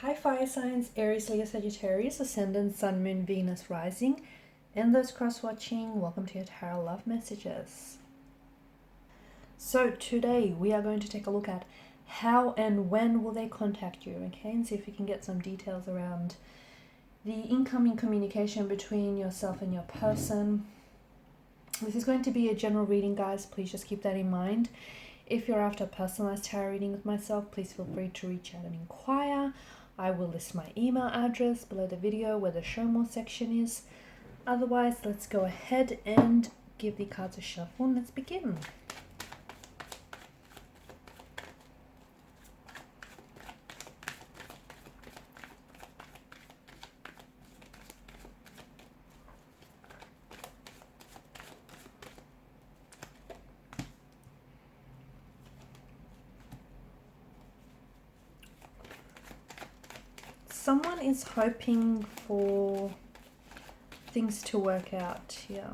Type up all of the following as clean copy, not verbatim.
Hi fire signs, Aries, Leo, Sagittarius, Ascendant, Sun, Moon, Venus, Rising, and those cross-watching, welcome to your Tarot Love Messages. So today we are going to take a look at how and when will they contact you, okay, and see if we can get some details around the incoming communication between yourself and your person. This is going to be a general reading, guys. Please just keep that in mind. If you're after a personalized tarot reading with myself, please feel free to reach out and inquire. I will list my email address below the video where the show more section is. Otherwise, let's go ahead and give the cards a shuffle and let's begin. Someone is hoping for things to work out here.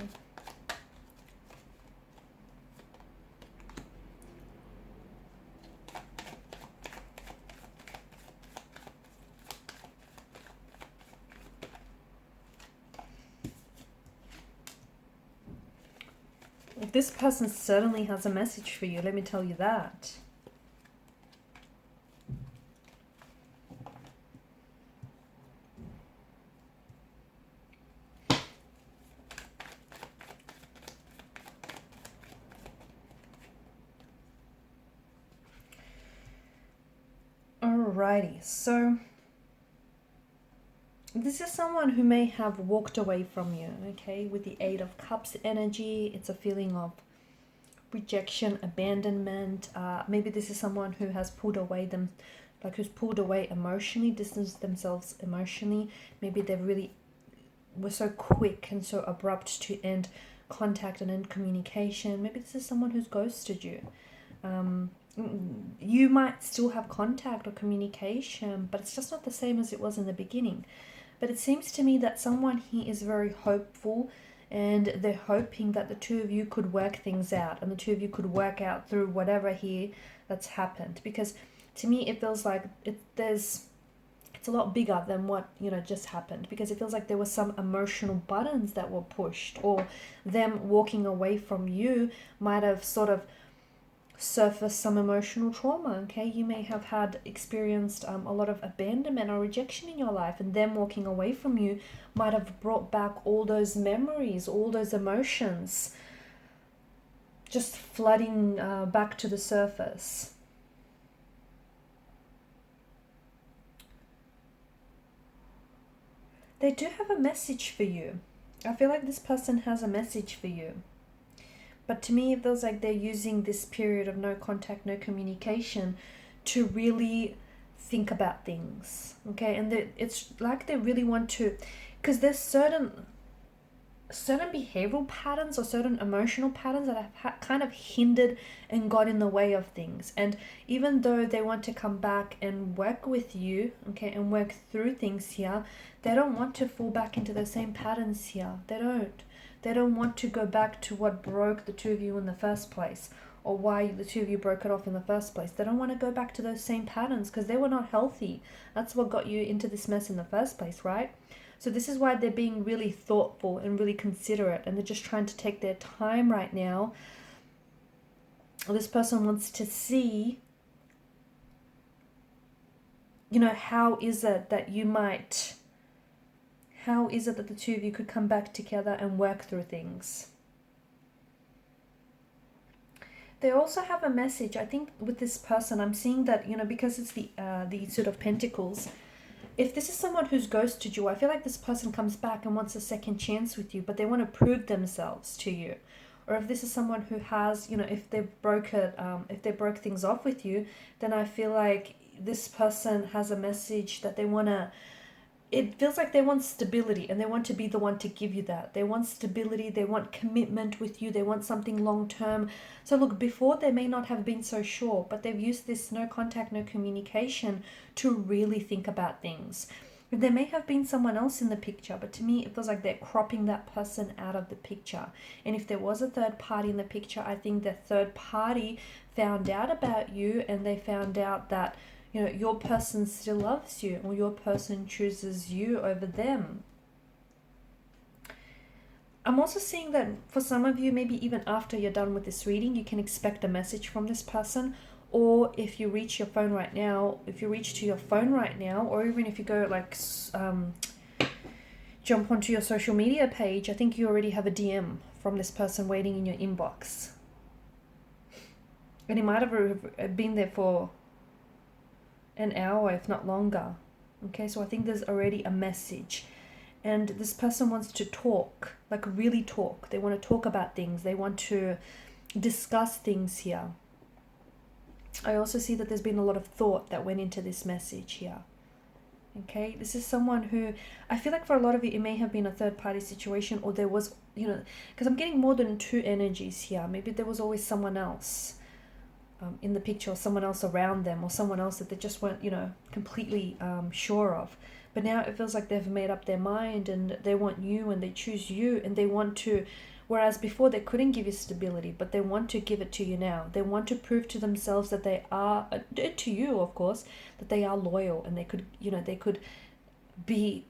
This person certainly has a message for you, let me tell you that. Alrighty, so this is someone who may have walked away from you, okay? With the Eight of Cups energy, it's a feeling of rejection, abandonment. Maybe this is someone who has pulled away who's pulled away emotionally, distanced themselves emotionally. Maybe they really were so quick and so abrupt to end contact and end communication. Maybe this is someone who's ghosted you. You might still have contact or communication, but it's just not the same as it was in the beginning. But it seems to me that someone here is very hopeful and they're hoping that the two of you could work things out and the two of you could work out through whatever here that's happened. Because to me, it feels like it's a lot bigger than what, just happened, because it feels like there were some emotional buttons that were pushed, or them walking away from you might have sort of surface some emotional trauma, okay? You may have experienced a lot of abandonment or rejection in your life, and them walking away from you might have brought back all those memories, all those emotions, just flooding back to the surface. They do have a message for you. I feel like this person has a message for you. But to me, it feels like they're using this period of no contact, no communication to really think about things, okay? And it's like they really want to, because there's certain behavioral patterns or certain emotional patterns that have kind of hindered and got in the way of things. And even though they want to come back and work with you, okay, and work through things here, they don't want to fall back into the same patterns here. They don't want to go back to what broke the two of you in the first place, or why the two of you broke it off in the first place. They don't want to go back to those same patterns because they were not healthy. That's what got you into this mess in the first place, right? So this is why they're being really thoughtful and really considerate, and they're just trying to take their time right now. This person wants to see, how is it that the two of you could come back together and work through things? They also have a message, I think, with this person. I'm seeing that, because it's the Suit of Pentacles. If this is someone who's ghosted you, I feel like this person comes back and wants a second chance with you, but they want to prove themselves to you. Or if this is someone who has, if they broke things off with you, then I feel like this person has a message that they want to, it feels like they want stability, and they want to be the one to give you that. They want stability, they want commitment with you, they want something long term. So look, before they may not have been so sure, but they've used this no contact, no communication to really think about things. There may have been someone else in the picture, but to me it feels like they're cropping that person out of the picture. And if there was a third party in the picture, I think the third party found out about you, and they found out that your person still loves you, or your person chooses you over them. I'm also seeing that for some of you, maybe even after you're done with this reading, you can expect a message from this person. Or if you reach your phone right now, or even if you go like jump onto your social media page, I think you already have a DM from this person waiting in your inbox. And it might have been there for an hour, if not longer. Okay, so I think there's already a message. And this person wants to talk, like really talk. They want to talk about things. They want to discuss things here. I also see that there's been a lot of thought that went into this message here. Okay, this is someone who, I feel like for a lot of you, it may have been a third party situation, or there was, because I'm getting more than two energies here. Maybe there was always someone else in the picture, or someone else around them, or someone else that they just weren't, completely sure of. But now it feels like they've made up their mind and they want you and they choose you and they want to, whereas before they couldn't give you stability, but they want to give it to you now. They want to prove to themselves that they are, to you of course, that they are loyal, and they could, they could be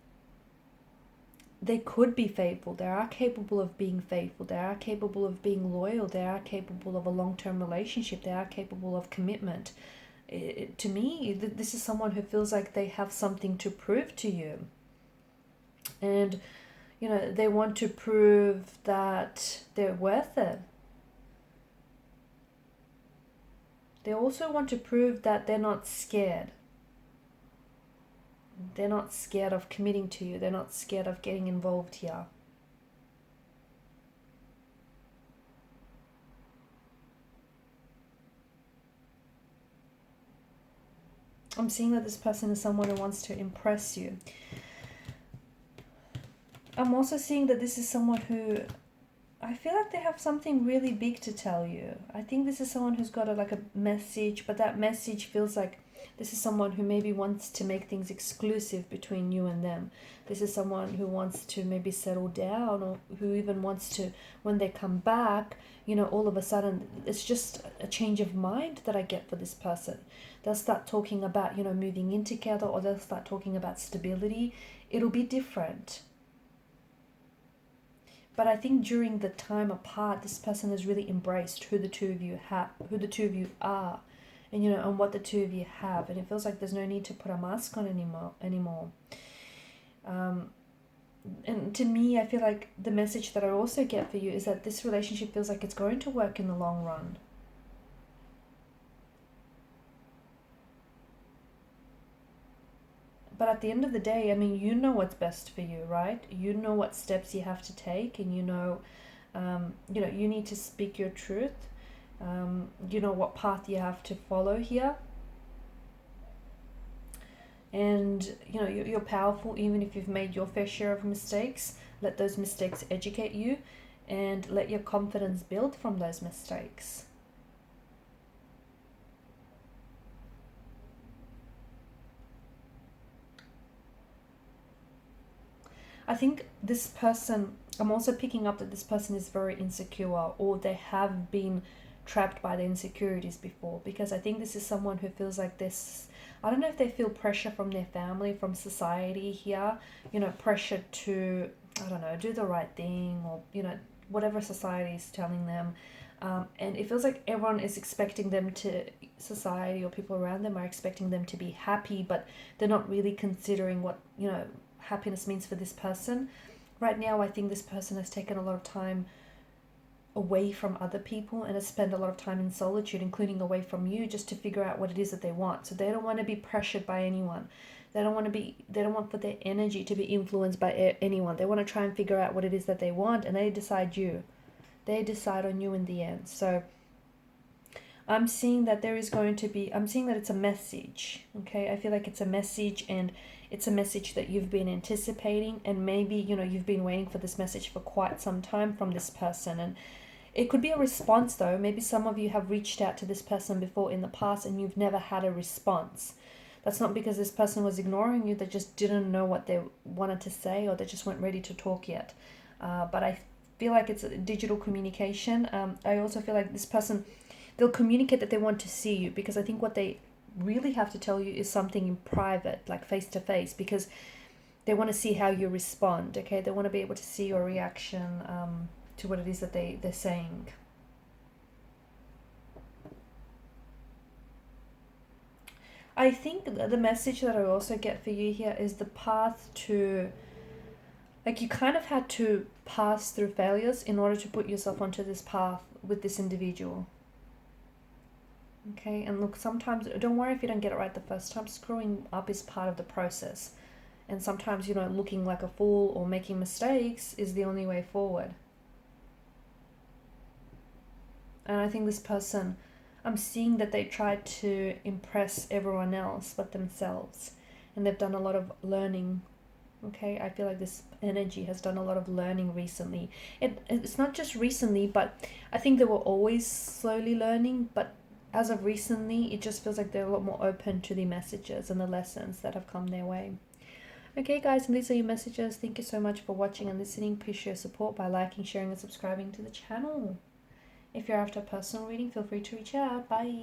faithful. They are capable of being faithful. They are capable of being loyal. They are capable of a long-term relationship. They are capable of commitment. To me, this is someone who feels like they have something to prove to you. And, they want to prove that they're worth it. They also want to prove that they're not scared. They're not scared of committing to you. They're not scared of getting involved here. I'm seeing that this person is someone who wants to impress you. I'm also seeing that this is someone who, I feel like they have something really big to tell you. I think this is someone who's got a message, but that message feels like this is someone who maybe wants to make things exclusive between you and them. This is someone who wants to maybe settle down, or who even wants to, when they come back, all of a sudden, it's just a change of mind that I get for this person. They'll start talking about, moving in together, or they'll start talking about stability. It'll be different. But I think during the time apart, this person has really embraced who the two of you are, and what the two of you have. And it feels like there's no need to put a mask on anymore. And to me, I feel like the message that I also get for you is that this relationship feels like it's going to work in the long run. But at the end of the day, I mean, you know what's best for you, right? You know what steps you have to take, and you need to speak your truth. You know what path you have to follow here. And, you're powerful even if you've made your fair share of mistakes. Let those mistakes educate you, and let your confidence build from those mistakes. I think this person, I'm also picking up that this person is very insecure, or they have been trapped by the insecurities before, because I think this is someone who feels like this, I don't know if they feel pressure from their family, from society here, pressure to, I don't know, do the right thing, or, whatever society is telling them. And it feels like everyone is expecting them to, society or people around them are expecting them to be happy, but they're not really considering what, happiness means for this person. Right now, I think this person has taken a lot of time away from other people and has spent a lot of time in solitude, including away from you, just to figure out what it is that they want. So they don't want to be pressured by anyone. They don't want for their energy to be influenced by anyone. They want to try and figure out what it is that they want, and they decide on you in the end. So I'm seeing that I'm seeing that it's a message, okay? I feel like it's a message, and it's a message that you've been anticipating, and maybe, you've been waiting for this message for quite some time from this person. And it could be a response though. Maybe some of you have reached out to this person before in the past and you've never had a response. That's not because this person was ignoring you. They just didn't know what they wanted to say, or they just weren't ready to talk yet. But I feel like it's a digital communication. I also feel like this person, they'll communicate that they want to see you, because I think what they really have to tell you is something in private, like face to face, because they want to see how you respond. Okay, they want to be able to see your reaction to what it is that they're saying. I think the message that I also get for you here is the path to, like, you kind of had to pass through failures in order to put yourself onto this path with this individual. Okay, and look, sometimes, don't worry if you don't get it right the first time. Screwing up is part of the process. And sometimes, you know, looking like a fool or making mistakes is the only way forward. And I think this person, I'm seeing that they tried to impress everyone else but themselves. And they've done a lot of learning. Okay, I feel like this energy has done a lot of learning recently. It's not just recently, but I think they were always slowly learning. But as of recently, it just feels like they're a lot more open to the messages and the lessons that have come their way. Okay, guys, and these are your messages. Thank you so much for watching and listening. Please show your support by liking, sharing, and subscribing to the channel. If you're after a personal reading, feel free to reach out. Bye.